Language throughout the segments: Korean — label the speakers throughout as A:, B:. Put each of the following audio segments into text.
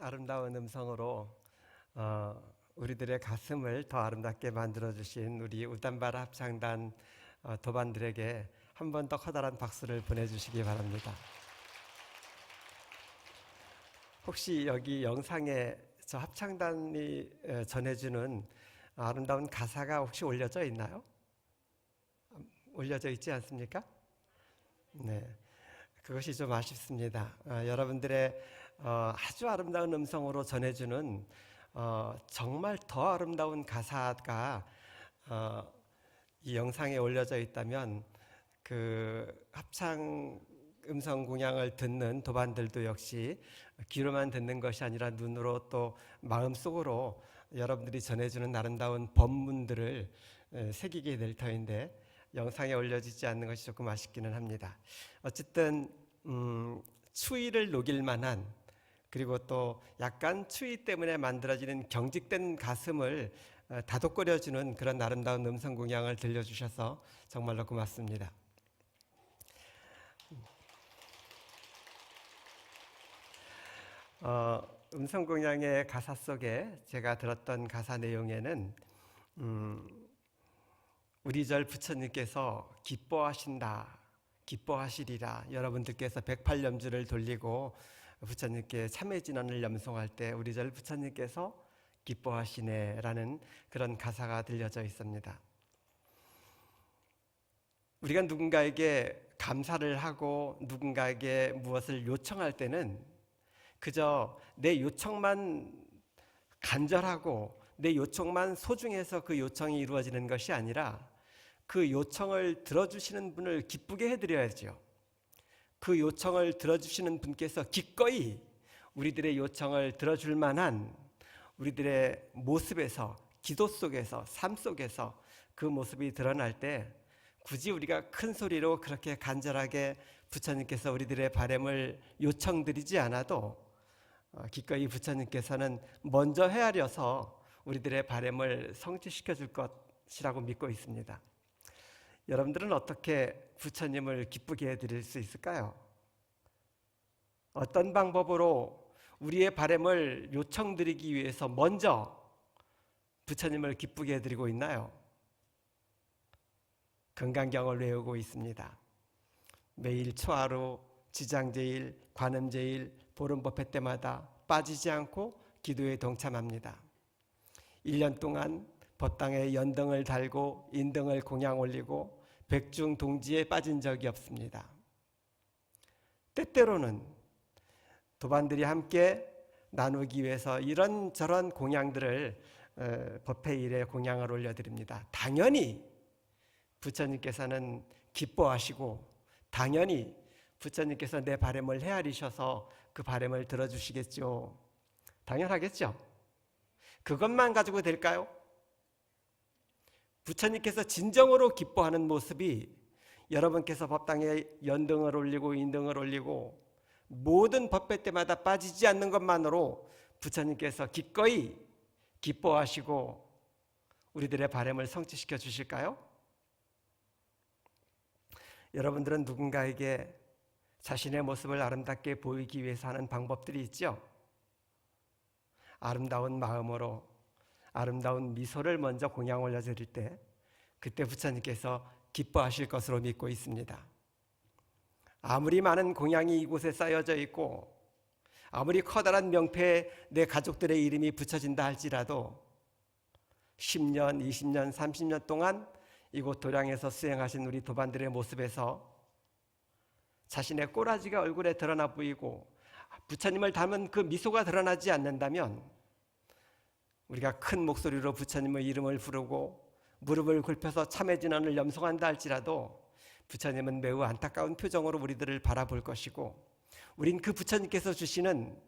A: 아름다운 음성으로 우리들의 가슴을 더 아름답게 만들어주신 우리 우담바라 합창단 도반들에게 한 번 더 커다란 박수를 보내주시기 바랍니다. 혹시 여기 영상에 저 합창단이 전해주는 아름다운 가사가 혹시 올려져 있나요? 올려져 있지 않습니까? 네, 그것이 좀 아쉽습니다. 여러분들의 아주 아름다운 음성으로 전해주는 정말 더 아름다운 가사가 이 영상에 올려져 있다면 그 합창 음성 공양을 듣는 도반들도 역시 귀로만 듣는 것이 아니라 눈으로 또 마음속으로 여러분들이 전해주는 아름다운 법문들을 새기게 될 터인데 영상에 올려지지 않는 것이 조금 아쉽기는 합니다. 어쨌든 추위를 녹일 만한, 그리고 또 약간 추위 때문에 만들어지는 경직된 가슴을 다독거려주는 그런 아름다운 음성 공양을 들려주셔서 정말로 고맙습니다. 음성 공양의 가사 속에 제가 들었던 가사 내용에는 우리 절 부처님께서 기뻐하신다, 기뻐하시리라. 여러분들께서 108염주를 돌리고 부처님께 참회진언을 염송할 때 우리 절 부처님께서 기뻐하시네 라는 그런 가사가 들려져 있습니다. 우리가 누군가에게 감사를 하고 누군가에게 무엇을 요청할 때는 그저 내 요청만 간절하고 내 요청만 소중해서 그 요청이 이루어지는 것이 아니라 그 요청을 들어주시는 분을 기쁘게 해드려야죠. 그 요청을 들어주시는 분께서 기꺼이 우리들의 요청을 들어줄 만한 우리들의 모습에서, 기도 속에서, 삶 속에서 그 모습이 드러날 때 굳이 우리가 큰 소리로 그렇게 간절하게 부처님께서 우리들의 바람을 요청드리지 않아도 기꺼이 부처님께서는 먼저 헤아려서 우리들의 바람을 성취시켜 줄 것이라고 믿고 있습니다. 여러분들은 어떻게 부처님을 기쁘게 해드릴 수 있을까요? 어떤 방법으로 우리의 바람을 요청드리기 위해서 먼저 부처님을 기쁘게 해드리고 있나요? 건강경을 외우고 있습니다. 매일 초하루, 지장제일, 관음제일, 보름법회 때마다 빠지지 않고 기도에 동참합니다. 1년 동안 법당에 연등을 달고 인등을 공양 올리고 백중동지에 빠진 적이 없습니다. 때때로는 도반들이 함께 나누기 위해서 이런저런 공양들을 법회일에 공양을 올려드립니다. 당연히 부처님께서는 기뻐하시고 당연히 부처님께서 내 바람을 헤아리셔서 그 바람을 들어주시겠죠. 당연하겠죠. 그것만 가지고 될까요? 부처님께서 진정으로 기뻐하는 모습이 여러분께서 법당에 연등을 올리고 인등을 올리고 모든 법회 때마다 빠지지 않는 것만으로 부처님께서 기꺼이 기뻐하시고 우리들의 바람을 성취시켜 주실까요? 여러분들은 누군가에게 자신의 모습을 아름답게 보이기 위해서 하는 방법들이 있죠. 아름다운 마음으로 아름다운 미소를 먼저 공양 올려드릴 때 그때 부처님께서 기뻐하실 것으로 믿고 있습니다. 아무리 많은 공양이 이곳에 쌓여져 있고 아무리 커다란 명패에 내 가족들의 이름이 붙여진다 할지라도 10년, 20년, 30년 동안 이곳 도량에서 수행하신 우리 도반들의 모습에서 자신의 꼬라지가 얼굴에 드러나 보이고 부처님을 닮은 그 미소가 드러나지 않는다면 우리가 큰 목소리로 부처님의 이름을 부르고 무릎을 꿇혀서 참회진언을 염송한다 할지라도 부처님은 매우 안타까운 표정으로 우리들을 바라볼 것이고 우린 그 부처님께서 주시는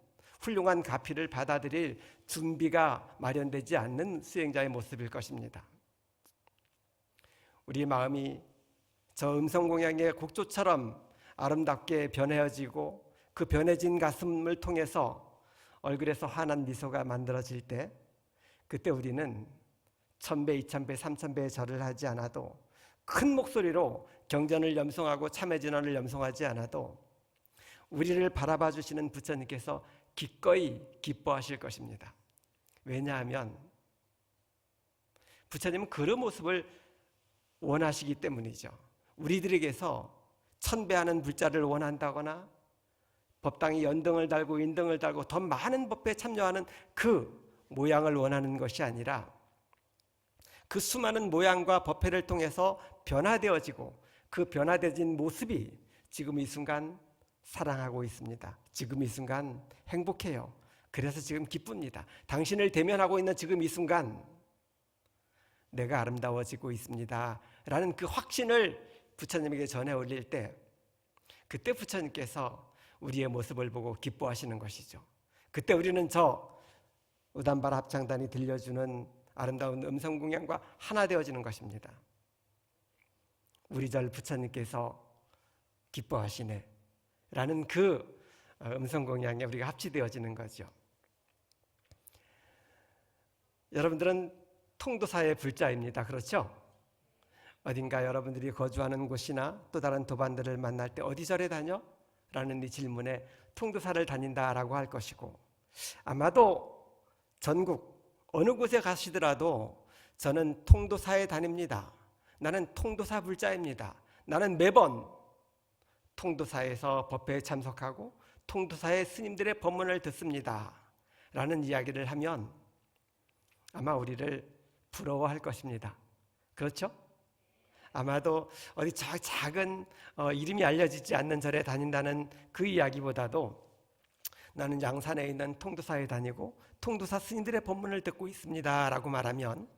A: 훌륭한 가피를 받아들일 준비가 마련되지 않는 수행자의 모습일 것입니다. 우리 마음이 저 음성공양의 곡조처럼 아름답게 변해지고 그 변해진 가슴을 통해서 얼굴에서 환한 미소가 만들어질 때 그때 우리는 1000배, 2000배, 3000배의 절을 하지 않아도 큰 목소리로 경전을 염송하고 참회진언을 염송하지 않아도 우리를 바라봐 주시는 부처님께서 기꺼이 기뻐하실 것입니다. 왜냐하면 부처님은 그런 모습을 원하시기 때문이죠. 우리들에게서 천배하는 불자를 원한다거나 법당에 연등을 달고 인등을 달고 더 많은 법회에 참여하는 그 모양을 원하는 것이 아니라 그 수많은 모양과 법회를 통해서 변화되어지고 그 변화되어진 모습이 지금 이 순간 사랑하고 있습니다. 지금 이 순간 행복해요. 그래서 지금 기쁩니다. 당신을 대면하고 있는 지금 이 순간 내가 아름다워지고 있습니다 라는 그 확신을 부처님에게 전해 올릴 때 그때 부처님께서 우리의 모습을 보고 기뻐하시는 것이죠. 그때 우리는 저 우담발 합창단이 들려주는 아름다운 음성공양과 하나 되어지는 것입니다. 우리 절 부처님께서 기뻐하시네 라는 그 음성공양에 우리가 합치되어지는 거죠. 여러분들은 통도사의 불자입니다. 그렇죠? 어딘가 여러분들이 거주하는 곳이나 또 다른 도반들을 만날 때 어디 절에 다녀? 라는 이 질문에 통도사를 다닌다라고 할 것이고, 아마도 전국 어느 곳에 가시더라도 저는 통도사에 다닙니다. 나는 통도사 불자입니다. 나는 매번 통도사에서 법회에 참석하고 통도사의 스님들의 법문을 듣습니다 라는 이야기를 하면 아마 우리를 부러워할 것입니다. 그렇죠? 아마도 어디 작은 이름이 알려지지 않는 절에 다닌다는 그 이야기보다도 나는 양산에 있는 통도사에 다니고 통도사 스님들의 법문을 듣고 있습니다 라고 말하면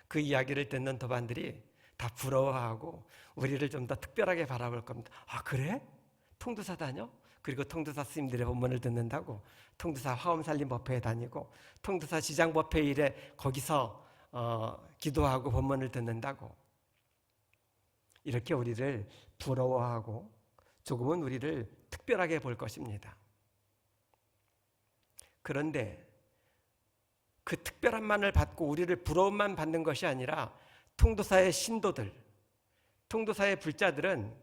A: 그 이야기를 듣는 도반들이 다 부러워하고 우리를 좀 더 특별하게 바라볼 겁니다. 아, 그래? 통도사 다녀? 그리고 통도사 스님들의 법문을 듣는다고? 통도사 화엄살림 법회에 다니고 통도사 지장 법회일에 거기서 기도하고 법문을 듣는다고? 이렇게 우리를 부러워하고 조금은 우리를 특별하게 볼 것입니다. 그런데 그 특별함만을 받고 우리를 부러움만 받는 것이 아니라 통도사의 신도들, 통도사의 불자들은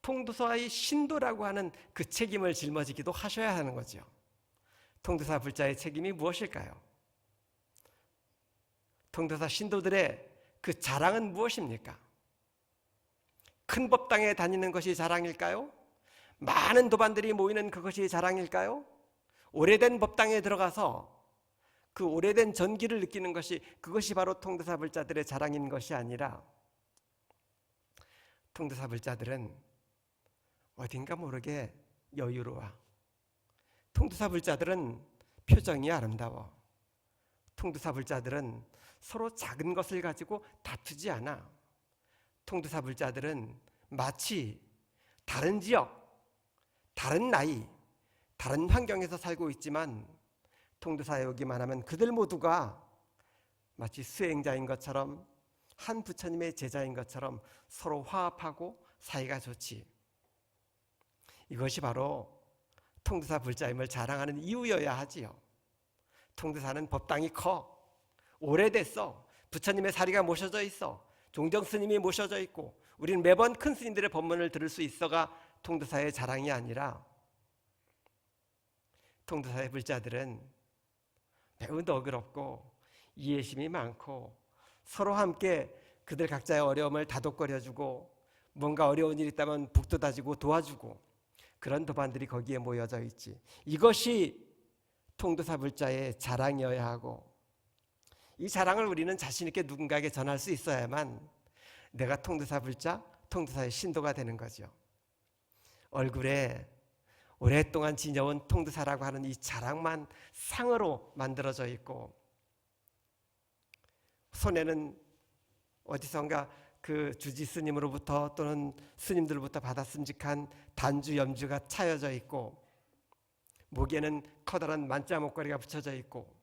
A: 통도사의 신도라고 하는 그 책임을 짊어지기도 하셔야 하는 거죠. 통도사 불자의 책임이 무엇일까요? 통도사 신도들의 그 자랑은 무엇입니까? 큰 법당에 다니는 것이 자랑일까요? 많은 도반들이 모이는 그것이 자랑일까요? 오래된 법당에 들어가서 그 오래된 전기를 느끼는 것이 그것이 바로 통도사 불자들의 자랑인 것이 아니라 통도사 불자들은 어딘가 모르게 여유로워. 통도사 불자들은 표정이 아름다워. 통도사 불자들은 서로 작은 것을 가지고 다투지 않아. 통도사 불자들은 마치 다른 지역, 다른 나이, 다른 환경에서 살고 있지만 통도사에 오기만 하면 그들 모두가 마치 수행자인 것처럼 한 부처님의 제자인 것처럼 서로 화합하고 사이가 좋지. 이것이 바로 통도사 불자임을 자랑하는 이유여야 하지요. 통도사는 법당이 커, 오래됐어, 부처님의 사리가 모셔져 있어, 종정 스님이 모셔져 있고 우리는 매번 큰 스님들의 법문을 들을 수 있어가 통도사의 자랑이 아니라 통도사의 불자들은 매우 너그럽고 이해심이 많고 서로 함께 그들 각자의 어려움을 다독거려주고 뭔가 어려운 일이 있다면 북돋아주고 도와주고 그런 도반들이 거기에 모여져 있지. 이것이 통도사 불자의 자랑이어야 하고 이 자랑을 우리는 자신 있게 누군가에게 전할 수 있어야만 내가 통도사 불자, 통도사의 신도가 되는 거죠. 얼굴에 오랫동안 지녀온 통도사라고 하는 이 자랑만 상으로 만들어져 있고 손에는 어디선가 그 주지 스님으로부터 또는 스님들로부터 받았음직한 단주 염주가 차여져 있고 목에는 커다란 만자 목걸이가 붙여져 있고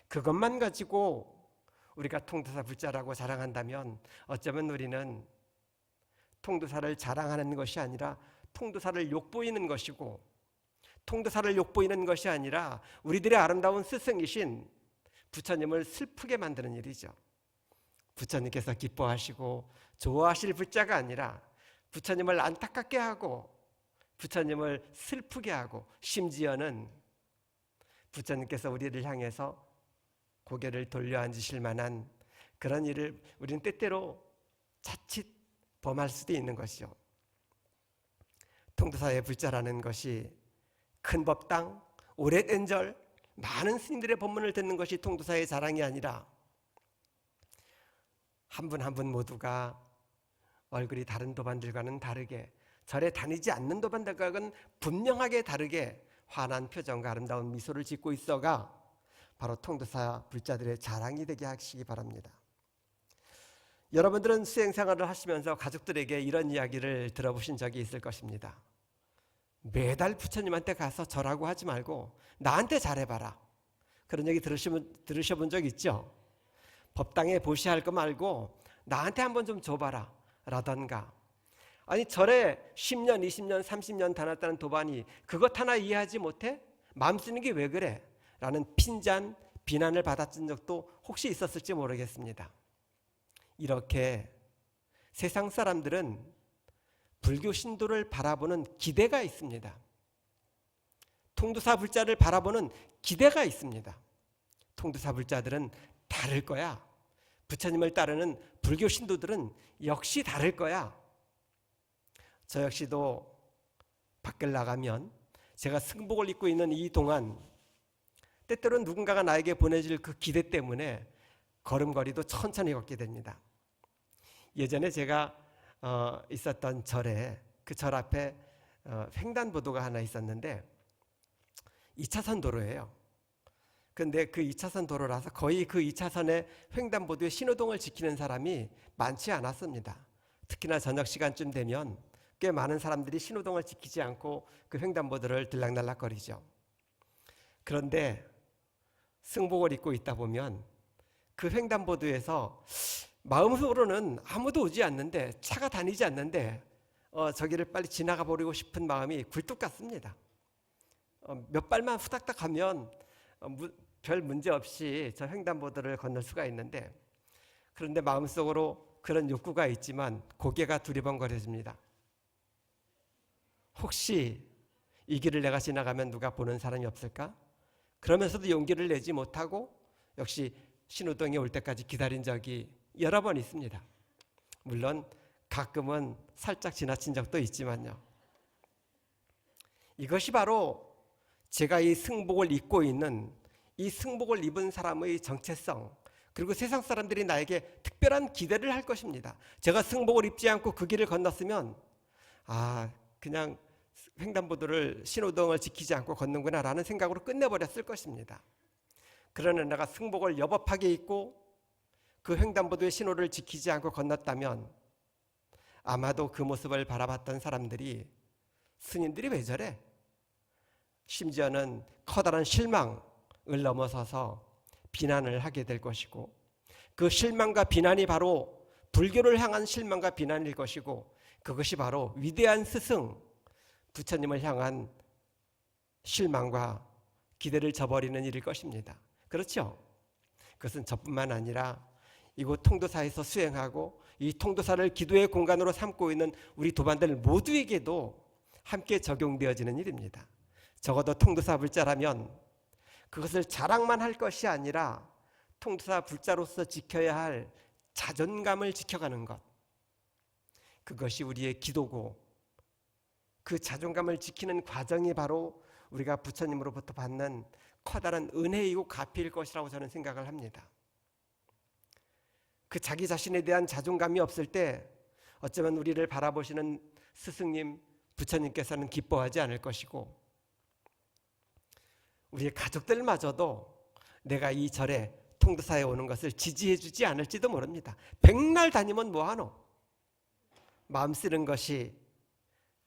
A: 그것만 가지고 우리가 통도사 불자라고 자랑한다면 어쩌면 우리는 통도사를 자랑하는 것이 아니라 통도사를 욕보이는 것이고 통도사를 욕보이는 것이 아니라 우리들의 아름다운 스승이신 부처님을 슬프게 만드는 일이죠. 부처님께서 기뻐하시고 좋아하실 불자가 아니라 부처님을 안타깝게 하고 부처님을 슬프게 하고 심지어는 부처님께서 우리를 향해서 고개를 돌려 앉으실 만한 그런 일을 우리는 때때로 자칫 범할 수도 있는 것이죠. 통도사의 불자라는 것이 큰 법당, 오래된 절, 많은 스님들의 법문을 듣는 것이 통도사의 자랑이 아니라 한 분 한 분 모두가 얼굴이 다른 도반들과는 다르게, 절에 다니지 않는 도반들과는 분명하게 다르게 환한 표정과 아름다운 미소를 짓고 있어가 바로 통도사 불자들의 자랑이 되게 하시기 바랍니다. 여러분들은 수행생활을 하시면서 가족들에게 이런 이야기를 들어보신 적이 있을 것입니다. 매달 부처님한테 가서 절하고 하지 말고 나한테 잘해봐라. 그런 얘기 들으셔본 적 있죠? 법당에 보시할 거 말고 나한테 한번 좀 줘봐라 라던가, 아니 절에 10년, 20년, 30년 다녔다는 도반이 그것 하나 이해하지 못해? 마음 쓰는 게 왜 그래? 라는 핀잔, 비난을 받았던 적도 혹시 있었을지 모르겠습니다. 이렇게 세상 사람들은 불교 신도를 바라보는 기대가 있습니다. 통도사 불자를 바라보는 기대가 있습니다. 통도사 불자들은 다를 거야. 부처님을 따르는 불교 신도들은 역시 다를 거야. 저 역시도 밖을 나가면 제가 승복을 입고 있는 이 동안 때때로는 누군가가 나에게 보내줄 그 기대 때문에 걸음걸이도 천천히 걷게 됩니다. 예전에 제가 있었던 절에, 그 절 앞에 횡단보도가 하나 있었는데 2차선 도로예요. 근데 그 2차선 도로라서 거의 그 2차선의 횡단보도에 신호등을 지키는 사람이 많지 않았습니다. 특히나 저녁 시간쯤 되면 꽤 많은 사람들이 신호등을 지키지 않고 그 횡단보도를 들락날락거리죠. 그런데 승복을 입고 있다 보면 그 횡단보도에서 마음으로는 아무도 오지 않는데, 차가 다니지 않는데 저기를 빨리 지나가 버리고 싶은 마음이 굴뚝 같습니다. 몇 발만 후닥닥 하면 별 문제 없이 저 횡단보도를 건널 수가 있는데, 그런데 마음속으로 그런 욕구가 있지만 고개가 두리번거려집니다. 혹시 이 길을 내가 지나가면 누가 보는 사람이 없을까? 그러면서도 용기를 내지 못하고 역시 신호등이 올 때까지 기다린 적이 여러 번 있습니다. 물론 가끔은 살짝 지나친 적도 있지만요. 이것이 바로 제가 이 승복을 입고 있는, 이 승복을 입은 사람의 정체성, 그리고 세상 사람들이 나에게 특별한 기대를 할 것입니다. 제가 승복을 입지 않고 그 길을 건넜으면 그냥 횡단보도를, 신호등을 지키지 않고 걷는구나 라는 생각으로 끝내버렸을 것입니다. 그러나 내가 승복을 여법하게 입고 그 횡단보도의 신호를 지키지 않고 건넜다면 아마도 그 모습을 바라봤던 사람들이 스님들이 왜 저래? 심지어는 커다란 실망을 넘어서서 비난을 하게 될 것이고, 그 실망과 비난이 바로 불교를 향한 실망과 비난일 것이고, 그것이 바로 위대한 스승 부처님을 향한 실망과 기대를 저버리는 일일 것입니다. 그렇죠? 그것은 저뿐만 아니라 이곳 통도사에서 수행하고 이 통도사를 기도의 공간으로 삼고 있는 우리 도반들 모두에게도 함께 적용되어지는 일입니다. 적어도 통도사 불자라면 그것을 자랑만 할 것이 아니라 통도사 불자로서 지켜야 할 자존감을 지켜가는 것, 그것이 우리의 기도고, 그 자존감을 지키는 과정이 바로 우리가 부처님으로부터 받는 커다란 은혜이고 가피일 것이라고 저는 생각을 합니다. 그 자기 자신에 대한 자존감이 없을 때 어쩌면 우리를 바라보시는 스승님, 부처님께서는 기뻐하지 않을 것이고, 우리의 가족들마저도 내가 이 절에 통도사에 오는 것을 지지해 주지 않을지도 모릅니다. 백날 다니면 뭐하노? 마음 쓰는 것이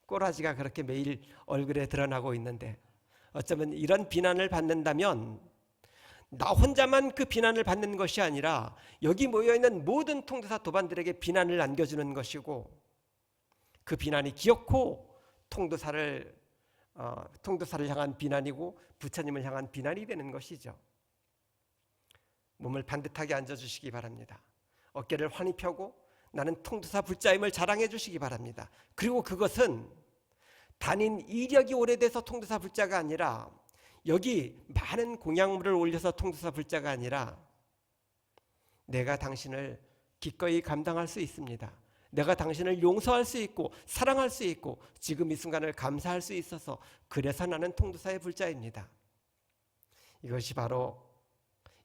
A: 꼬라지가 그렇게 매일 얼굴에 드러나고 있는데, 어쩌면 이런 비난을 받는다면 나 혼자만 그 비난을 받는 것이 아니라 여기 모여있는 모든 통도사 도반들에게 비난을 안겨주는 것이고, 그 비난이 기어코 통도사를 향한 비난이고 부처님을 향한 비난이 되는 것이죠. 몸을 반듯하게 앉아주시기 바랍니다. 어깨를 환히 펴고 나는 통도사 불자임을 자랑해 주시기 바랍니다. 그리고 그것은 단인 이력이 오래돼서 통도사 불자가 아니라 여기 많은 공약물을 올려서 통도사 불자가 아니라 내가 당신을 기꺼이 감당할 수 있습니다. 내가 당신을 용서할 수 있고 사랑할 수 있고 지금 이 순간을 감사할 수 있어서 그래서 나는 통도사의 불자입니다. 이것이 바로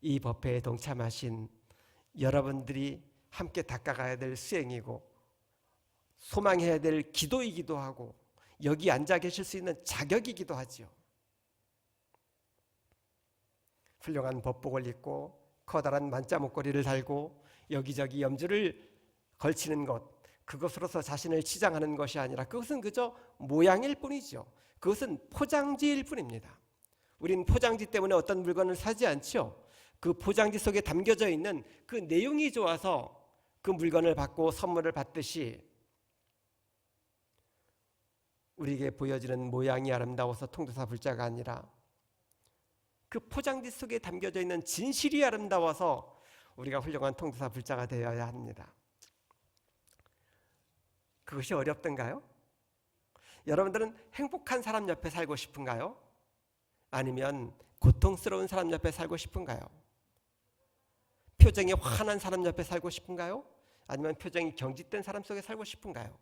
A: 이 법회에 동참하신 여러분들이 함께 닦아가야 될 수행이고 소망해야 될 기도이기도 하고 여기 앉아 계실 수 있는 자격이기도 하지요. 훌륭한 법복을 입고 커다란 만자 목걸이를 달고 여기저기 염주를 걸치는 것, 그것으로서 자신을 치장하는 것이 아니라 그것은 그저 모양일 뿐이죠. 그것은 포장지일 뿐입니다. 우린 포장지 때문에 어떤 물건을 사지 않죠. 그 포장지 속에 담겨져 있는 그 내용이 좋아서 그 물건을 받고 선물을 받듯이 우리에게 보여지는 모양이 아름다워서 통도사 불자가 아니라 그 포장지 속에 담겨져 있는 진실이 아름다워서 우리가 훌륭한 통도사 불자가 되어야 합니다. 그것이 어렵던가요? 여러분들은 행복한 사람 옆에 살고 싶은가요? 아니면 고통스러운 사람 옆에 살고 싶은가요? 표정이 환한 사람 옆에 살고 싶은가요? 아니면 표정이 경직된 사람 속에 살고 싶은가요?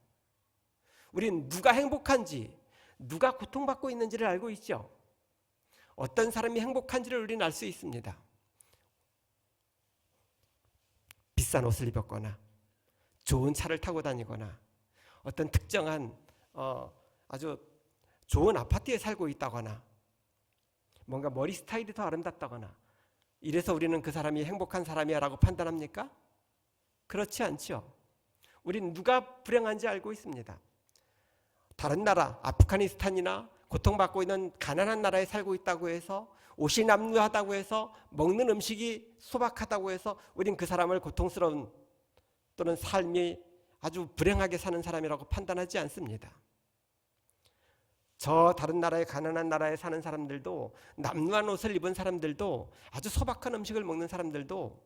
A: 우린 누가 행복한지, 누가 고통받고 있는지를 알고 있죠. 어떤 사람이 행복한지를 우리는 알 수 있습니다. 비싼 옷을 입었거나 좋은 차를 타고 다니거나 어떤 특정한 아주 좋은 아파트에 살고 있다거나 뭔가 머리 스타일이 더 아름답다거나 이래서 우리는 그 사람이 행복한 사람이야 라고 판단합니까? 그렇지 않죠. 우린 누가 불행한지 알고 있습니다. 다른 나라, 아프가니스탄이나 고통받고 있는 가난한 나라에 살고 있다고 해서 옷이 남루하다고 해서 먹는 음식이 소박하다고 해서 우린 그 사람을 고통스러운 또는 삶이 아주 불행하게 사는 사람이라고 판단하지 않습니다. 저 다른 나라의 가난한 나라에 사는 사람들도 남루한 옷을 입은 사람들도 아주 소박한 음식을 먹는 사람들도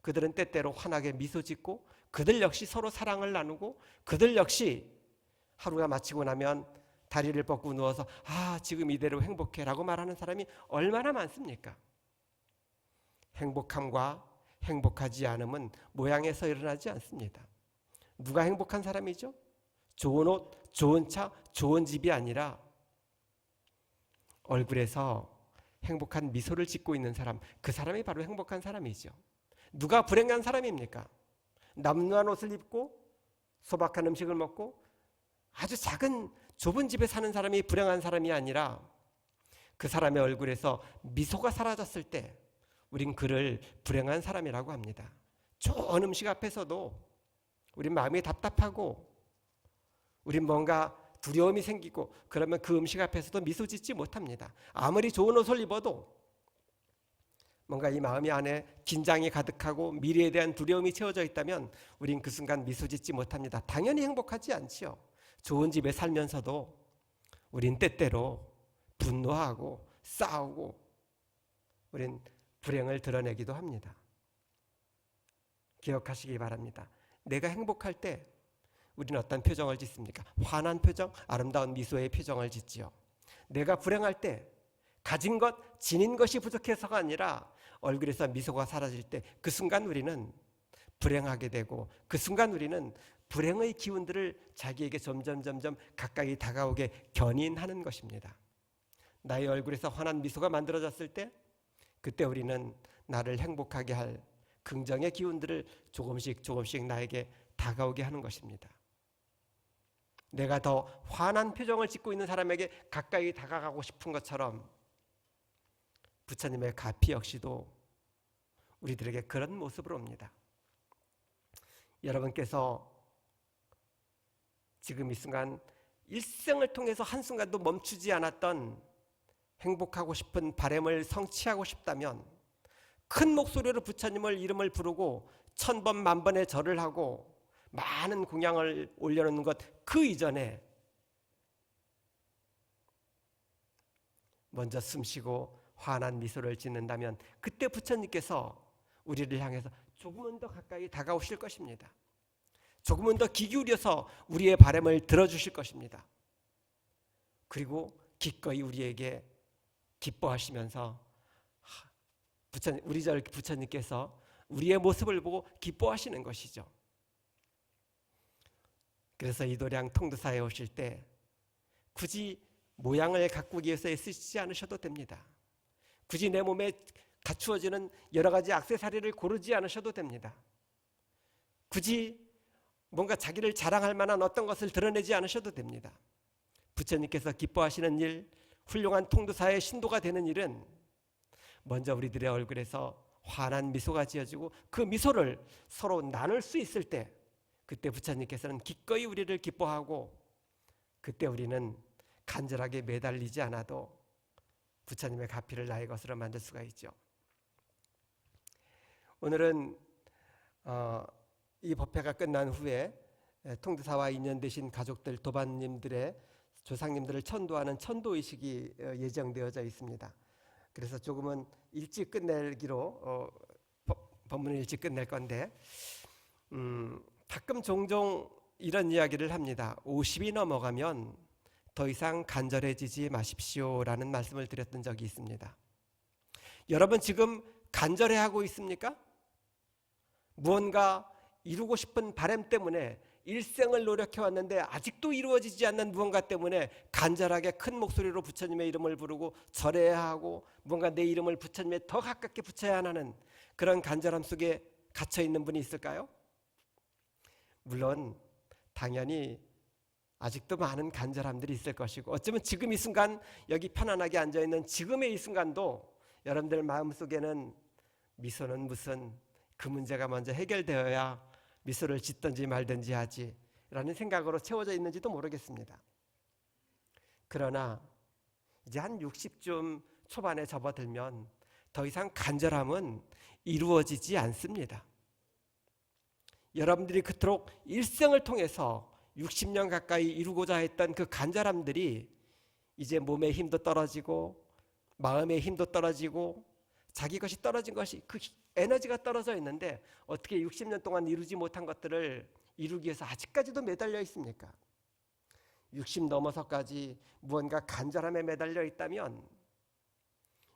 A: 그들은 때때로 환하게 미소 짓고 그들 역시 서로 사랑을 나누고 그들 역시 하루가 마치고 나면 다리를 뻗고 누워서 지금 이대로 행복해 라고 말하는 사람이 얼마나 많습니까? 행복함과 행복하지 않음은 모양에서 일어나지 않습니다. 누가 행복한 사람이죠? 좋은 옷, 좋은 차, 좋은 집이 아니라 얼굴에서 행복한 미소를 짓고 있는 사람, 그 사람이 바로 행복한 사람이죠. 누가 불행한 사람입니까? 남루한 옷을 입고 소박한 음식을 먹고 아주 작은 좁은 집에 사는 사람이 불행한 사람이 아니라 그 사람의 얼굴에서 미소가 사라졌을 때 우린 그를 불행한 사람이라고 합니다. 좋은 음식 앞에서도 우린 마음이 답답하고 우린 뭔가 두려움이 생기고 그러면 그 음식 앞에서도 미소 짓지 못합니다. 아무리 좋은 옷을 입어도 뭔가 이 마음이 안에 긴장이 가득하고 미래에 대한 두려움이 채워져 있다면 우린 그 순간 미소 짓지 못합니다. 당연히 행복하지 않지요. 좋은 집에 살면서도 우린 때때로 분노하고 싸우고 우린 불행을 드러내기도 합니다. 기억하시기 바랍니다. 내가 행복할 때 우리는 어떤 표정을 짓습니까? 환한 표정, 아름다운 미소의 표정을 짓지요. 내가 불행할 때 가진 것, 지닌 것이 부족해서가 아니라 얼굴에서 미소가 사라질 때 그 순간 우리는 불행하게 되고 그 순간 우리는 불행의 기운들을 자기에게 점점 가까이 다가오게 견인하는 것입니다. 나의 얼굴에서 환한 미소가 만들어졌을 때 그때 우리는 나를 행복하게 할 긍정의 기운들을 조금씩 나에게 다가오게 하는 것입니다. 내가 더 환한 표정을 짓고 있는 사람에게 가까이 다가가고 싶은 것처럼 부처님의 가피 역시도 우리들에게 그런 모습으로 옵니다. 여러분께서 지금 이 순간 일생을 통해서 한순간도 멈추지 않았던 행복하고 싶은 바람을 성취하고 싶다면 큰 목소리로 부처님을 이름을 부르고 1000번 만번의 절을 하고 많은 공양을 올려놓는 것 그 이전에 먼저 숨쉬고 환한 미소를 짓는다면 그때 부처님께서 우리를 향해서 조금은 더 가까이 다가오실 것입니다. 조금은 더 귀 기울여서 우리의 바람을 들어주실 것입니다. 그리고 기꺼이 우리에게 기뻐하시면서 우리 절 부처님께서 우리의 모습을 보고 기뻐하시는 것이죠. 그래서 이도량 통도사에 오실 때 굳이 모양을 가꾸기 위해서 애쓰시지 않으셔도 됩니다. 굳이 내 몸에 갖추어지는 여러 가지 액세서리를 고르지 않으셔도 됩니다. 굳이 뭔가 자기를 자랑할 만한 어떤 것을 드러내지 않으셔도 됩니다. 부처님께서 기뻐하시는 일, 훌륭한 통도사의 신도가 되는 일은 먼저 우리들의 얼굴에서 환한 미소가 지어지고 그 미소를 서로 나눌 수 있을 때, 그때 부처님께서는 기꺼이 우리를 기뻐하고, 그때 우리는 간절하게 매달리지 않아도 부처님의 가피를 나의 것으로 만들 수가 있죠. 오늘은 이 법회가 끝난 후에 통도사와 인연되신 가족들, 도반님들의 조상님들을 천도하는 천도의식이 예정되어져 있습니다. 그래서 조금은 일찍 끝내기로 법문을 일찍 끝낼 건데, 가끔 종종 이런 이야기를 합니다. 50이 넘어가면 더 이상 간절해지지 마십시오라는 말씀을 드렸던 적이 있습니다. 여러분 지금 간절해하고 있습니까? 무언가 이루고 싶은 바람 때문에 일생을 노력해왔는데 아직도 이루어지지 않는 무언가 때문에 간절하게 큰 목소리로 부처님의 이름을 부르고 절해야 하고 뭔가 내 이름을 부처님에 더 가깝게 붙여야 하는 그런 간절함 속에 갇혀있는 분이 있을까요? 물론 당연히 아직도 많은 간절함들이 있을 것이고, 어쩌면 지금 이 순간 여기 편안하게 앉아있는 지금의 이 순간도 여러분들 마음속에는 미소는 무슨, 그 문제가 먼저 해결되어야 미소를 짓든지 말든지 하지 라는 생각으로 채워져 있는지도 모르겠습니다. 그러나 이제 한 60쯤 초반에 접어들면 더 이상 간절함은 이루어지지 않습니다. 여러분들이 그토록 일생을 통해서 60년 가까이 이루고자 했던 그 간절함들이 이제 몸의 힘도 떨어지고 마음의 힘도 떨어지고 자기 것이 떨어진 것이, 그 에너지가 떨어져 있는데 어떻게 60년 동안 이루지 못한 것들을 이루기 위해서 아직까지도 매달려 있습니까? 60 넘어서까지 무언가 간절함에 매달려 있다면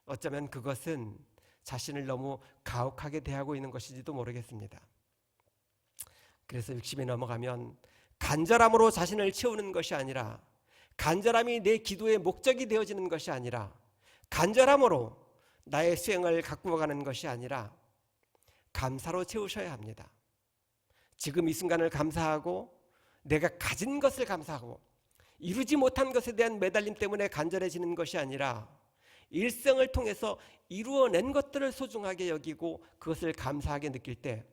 A: 어쩌면 그것은 자신을 너무 가혹하게 대하고 있는 것인지도 모르겠습니다. 그래서 60이 넘어가면 간절함으로 자신을 채우는 것이 아니라, 간절함이 내 기도의 목적이 되어지는 것이 아니라, 간절함으로 나의 수행을 가꾸어가는 것이 아니라 감사로 채우셔야 합니다. 지금 이 순간을 감사하고 내가 가진 것을 감사하고 이루지 못한 것에 대한 매달림 때문에 간절해지는 것이 아니라 일생을 통해서 이루어낸 것들을 소중하게 여기고 그것을 감사하게 느낄 때,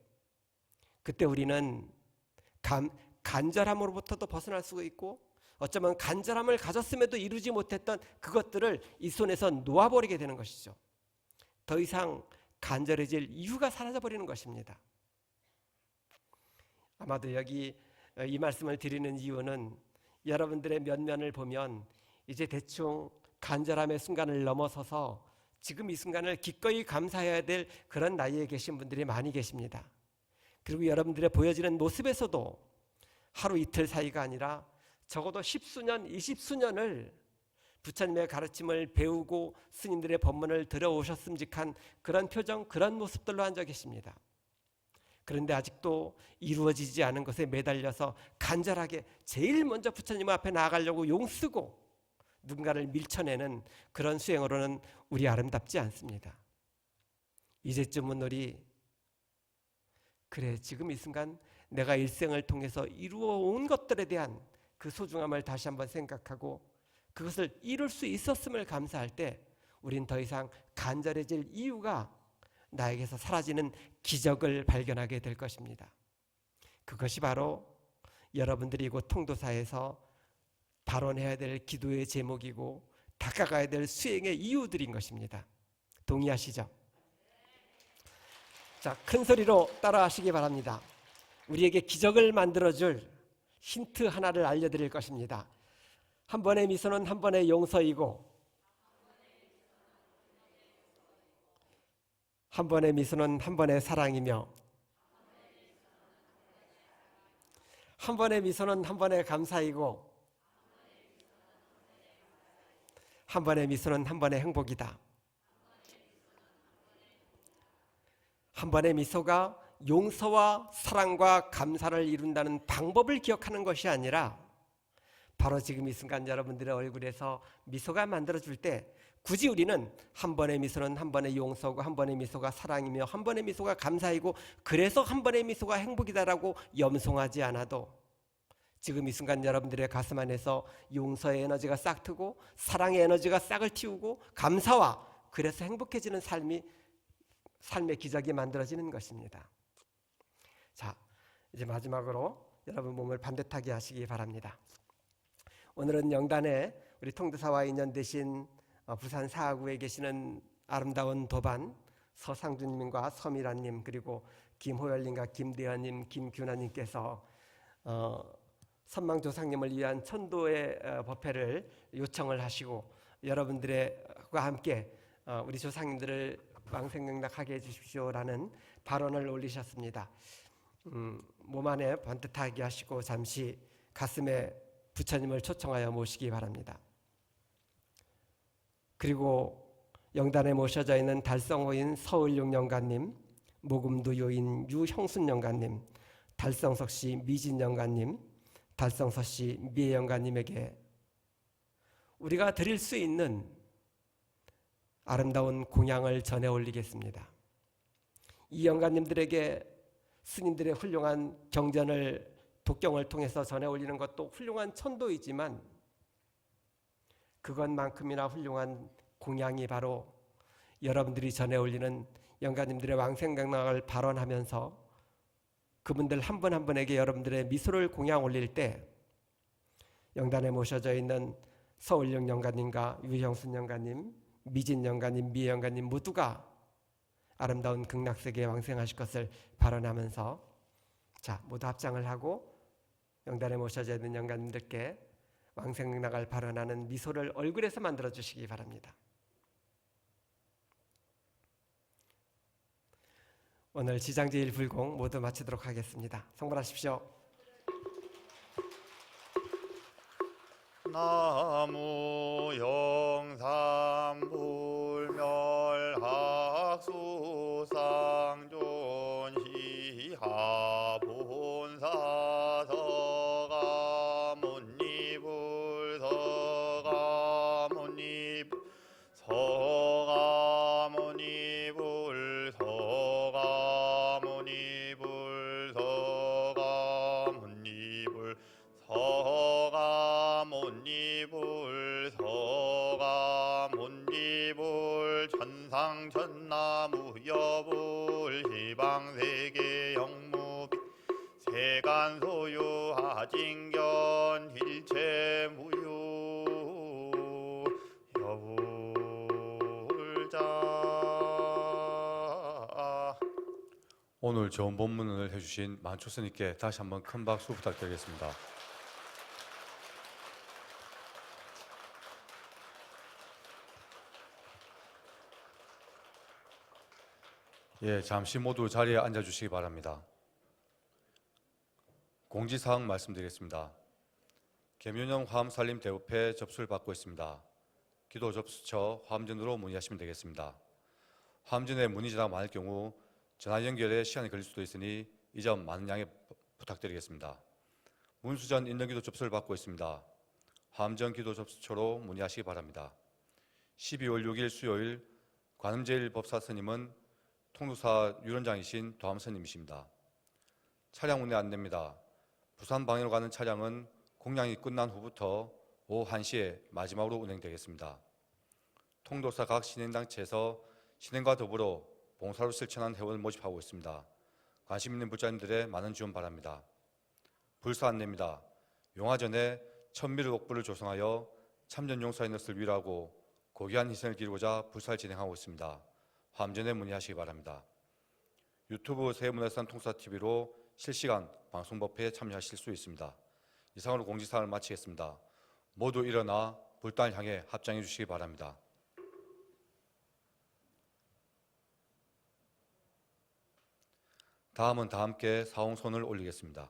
A: 그때 우리는 간절함으로부터도 벗어날 수가 있고, 어쩌면 간절함을 가졌음에도 이루지 못했던 그것들을 이 손에서 놓아버리게 되는 것이죠. 더 이상 간절해질 이유가 사라져버리는 것입니다. 아마도 여기 이 말씀을 드리는 이유는 여러분들의 면면을 보면 이제 대충 간절함의 순간을 넘어서서 지금 이 순간을 기꺼이 감사해야 될 그런 나이에 계신 분들이 많이 계십니다. 그리고 여러분들의 보여지는 모습에서도 하루 이틀 사이가 아니라 적어도 10수년, 20수년을 부처님의 가르침을 배우고 스님들의 법문을 들어오셨음직한 그런 표정, 그런 모습들로 앉아 계십니다. 그런데 아직도 이루어지지 않은 것에 매달려서 간절하게 제일 먼저 부처님 앞에 나아가려고 용쓰고 누군가를 밀쳐내는 그런 수행으로는 우리 아름답지 않습니다. 이제쯤은 우리, 그래, 지금 이 순간 내가 일생을 통해서 이루어온 것들에 대한 그 소중함을 다시 한번 생각하고 그것을 이룰 수 있었음을 감사할 때 우린 더 이상 간절해질 이유가 나에게서 사라지는 기적을 발견하게 될 것입니다. 그것이 바로 여러분들이 곧 통도사에서 발언해야 될 기도의 제목이고 다가가야 될 수행의 이유들인 것입니다. 동의하시죠? 자, 큰 소리로 따라하시기 바랍니다. 우리에게 기적을 만들어줄 힌트 하나를 알려드릴 것입니다. 한 번의 미소는 한 번의 용서이고, 한 번의 미소는 한 번의 사랑이며, 한 번의 미소는 한 번의 감사이고, 한 번의 미소는 한 번의 행복이다. 한 번의 미소가 용서와 사랑과 감사를 이룬다는 방법을 기억하는 것이 아니라 바로 지금 이 순간 여러분들의 얼굴에서 미소가 만들어질 때 굳이 우리는 한 번의 미소는 한 번의 용서고 한 번의 미소가 사랑이며 한 번의 미소가 감사이고 그래서 한 번의 미소가 행복이다라고 염송하지 않아도 지금 이 순간 여러분들의 가슴 안에서 용서의 에너지가 싹 트고 사랑의 에너지가 싹을 틔우고 감사와 그래서 행복해지는 삶의 기적이 만들어지는 것입니다. 자, 이제 마지막으로 여러분 몸을 반듯하게 하시기 바랍니다. 오늘은 영단에 우리 통도사와 인연되신 부산 사하구에 계시는 아름다운 도반 서상준님과 서미라님 그리고 김호열님과 김대현님, 김규나님께서 선망조상님을 위한 천도의 법회를 요청을 하시고 여러분들과 함께 우리 조상님들을 왕생명락하게 해주십시오라는 발언을 올리셨습니다. 몸 안에 반듯하게 하시고 잠시 가슴에 부처님을 초청하여 모시기 바랍니다. 그리고 영단에 모셔져 있는 달성호인 서울용영가님, 모금도 요인 유형순영가님, 달성석씨 미진영가님, 달성서씨 미혜영가님에게 우리가 드릴 수 있는 아름다운 공양을 전해 올리겠습니다. 이 영가님들에게 스님들의 훌륭한 경전을 독경을 통해서 전해 올리는 것도 훌륭한 천도이지만 그것만큼이나 훌륭한 공양이 바로 여러분들이 전해 올리는 영가님들의 왕생명락을 발언하면서 그분들 한 분 한 분에게 여러분들의 미소를 공양 올릴 때 영단에 모셔져 있는 서울영 영가님과 유형순 영가님, 미진 영가님, 미혜 영가님 모두가 아름다운 극락세계에 왕생하실 것을 발언하면서 자, 모두 합장을 하고 영단에 모셔져 있는 영가님들께 왕생락을 발언하는 미소를 얼굴에서 만들어 주시기 바랍니다. 오늘 지장제일 불공 모두 마치도록 하겠습니다. 성불하십시오.
B: 나무 영삼불멸학수상존시하 본사서가 못니불 서가 못니불 서가 못니불 서가 못니불 서가 못니불 서가 못니불 서가 못니불 천상천나무여불 시방세계 영무비 세간소유하징견 일체무유 여불자.
C: 오늘 좋은 본문을 해주신 만초스님께 다시 한번 큰 박수 부탁드리겠습니다. 예, 잠시 모두 자리에 앉아주시기 바랍니다. 공지사항 말씀드리겠습니다. 계면형 화엄살림 대우패 접수를 받고 있습니다. 기도 접수처 화엄전으로 문의하시면 되겠습니다. 화엄전에 문의 전화가 많을 경우 전화 연결에 시간이 걸릴 수도 있으니 이 점 많은 양해 부탁드리겠습니다. 문수전 인정기도 접수를 받고 있습니다. 화엄전 기도 접수처로 문의하시기 바랍니다. 12월 6일 수요일 관음제일법사 스님은 통도사 유론장이신 도암 스님이십니다. 차량 운행 안내입니다. 부산 방향으로 가는 차량은 공양이 끝난 후부터 오후 1시에 마지막으로 운행되겠습니다. 통도사 각 신행단체에서 신행과 더불어 봉사로 실천한 회원을 모집하고 있습니다. 관심 있는 불자님들의 많은 지원 바랍니다. 불사 안내입니다. 용화전에 천미를 옥불을 조성하여 참전 용사인것을 위로하고 고귀한 희생을 기리고자 불사를 진행하고 있습니다. 화엄전에 문의하시기 바랍니다. 유튜브 세문화산 통사TV로 실시간 방송법회에 참여하실 수 있습니다. 이상으로 공지사항을 마치겠습니다. 모두 일어나 불단을 향해 합장해 주시기 바랍니다. 다음은 다 함께 사홍손을 올리겠습니다.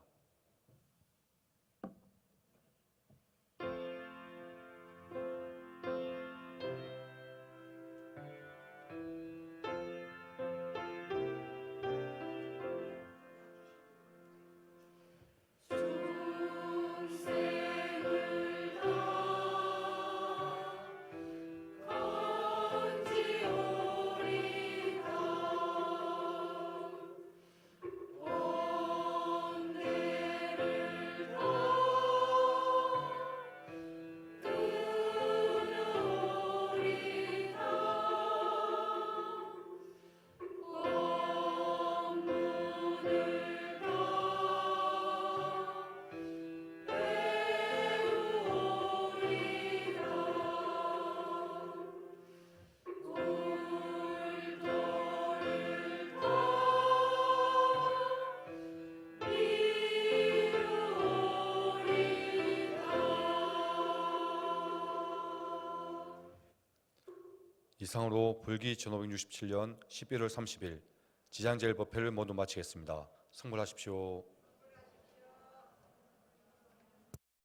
C: 이상으로 불기 1567년 11월 30일 지장제일법회를 모두 마치겠습니다. 성불하십시오.